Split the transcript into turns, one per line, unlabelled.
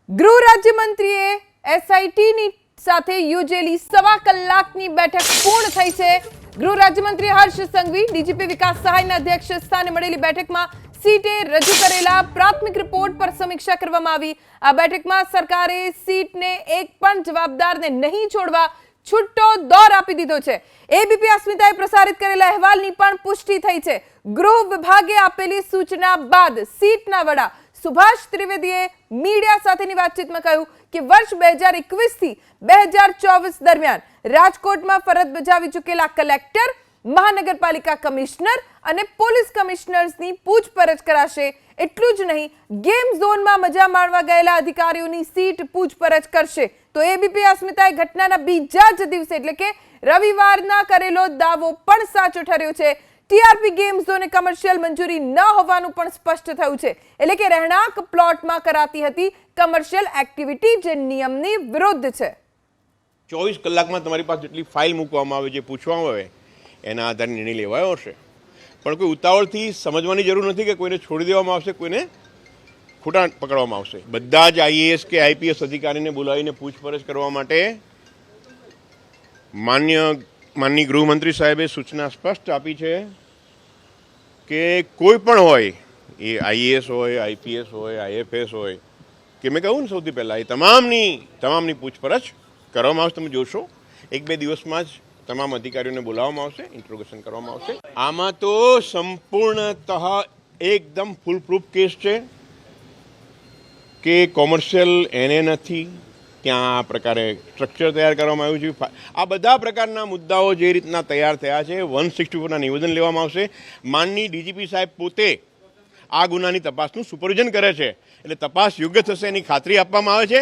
ગૃહ રાજ્યમંત્રીએ એસઆઈટીની સાથે યોજેલી સવા કલાકની બેઠક પૂર્ણ થઈ છે। ગૃહ રાજ્યમંત્રી હર્ષ સંઘવી ડીજીપી વિકાસ સહાયના અધ્યક્ષ સ્થાને મળેલી બેઠકમાં સીટે રજૂ કરેલા પ્રાથમિક રિપોર્ટ પર સમીક્ષા કરવામાં આવી। આ બેઠકમાં સરકારે સીટને એક પણ જવાબદારને નહીં છોડવા છૂટો દોર આપી દીધો છે। એબીપી અસ્મિતાએ પ્રસારિત કરેલા અહેવાલની પણ પુષ્ટિ થઈ છે। ગૃહ વિભાગે આપેલી સૂચના બાદ સીટના વડા સુભાષ ત્રિવેદીએ મીડિયા સાથેની વાતચીતમાં કહ્યું કે વર્ષ 2021 થી 2024 દરમિયાન રાજકોટમાં ફરજ બજાવી ચૂકેલા કલેક્ટર, મહાનગરપાલિકા કમિશનર અને પોલીસ કમિશનર્સની પૂછપરછ કરાશે। એટલું જ નહીં, ગેમ ઝોનમાં મજા માણવા ગયેલા અધિકારીઓની સીટ પૂછપરછ કરશે। તો એબીપી અસ્મિતાએ ઘટનાના બીજા જ દિવસે એટલે કે રવિવારના કરેલો દાવો પણ સાચો ઠર્યો છે। ટીઆરપી ગેમ ઝોને કમર્શિયલ મંજૂરી ન હોવાનું પણ સ્પષ્ટ થયું છે। એટલે કે રહેણાંક પ્લોટમાં કરાતી હતી કમર્શિયલ એક્ટિવિટી જે નિયમની વિરુદ્ધ છે।
24 કલાકમાં તમારી પાસે જેટલી ફાઇલ મૂકવામાં આવે, જે પૂછવામાં આવે એના આધારે નિર્ણય લેવાયો હશે, પણ કોઈ ઉતાવળથી સમજવાની જરૂર નથી કે કોઈને છોડી દેવામાં આવશે, કોઈને ખોટા પકડવામાં આવશે। બધા જ આઈએએસ કે આઈપીએસ અધિકારીને બોલાવીને પૂછપરછ કરવા માટે માનનીય ગૃહમંત્રી સાહેબે સૂચના સ્પષ્ટ આપી છે કે કોઈ પણ હોય, એ આઈએએસ હોય, આઈપીએસ હોય, આઈએફએસ હોય, કે મેં કહ્યું ને સૌથી પહેલાં એ તમામની પૂછપરછ કરવામાં આવશે। તમે જોશો 1-2 દિવસમાં જ તમામ અધિકારીઓને બોલાવવામાં આવશે, ઇન્ટ્રોગેશન કરવામાં આવશે। આમાં તો સંપૂર્ણતઃ એકદમ ફૂલ પ્રૂફ કેસ છે કે કોમર્શિયલ એને નથી, ત્યાં આ પ્રકારે સ્ટ્રક્ચર તૈયાર કરવામાં આવ્યું છે। આ બધા પ્રકારના મુદ્દાઓ જે રીતના તૈયાર થયા છે, 164ના નિવેદન લેવામાં આવશે। માનની ડીજીપી સાહેબ પોતે આ ગુનાની તપાસનું સુપરવિઝન કરે છે, એટલે તપાસ યોગ્ય થશે એની ખાતરી આપવામાં આવે છે।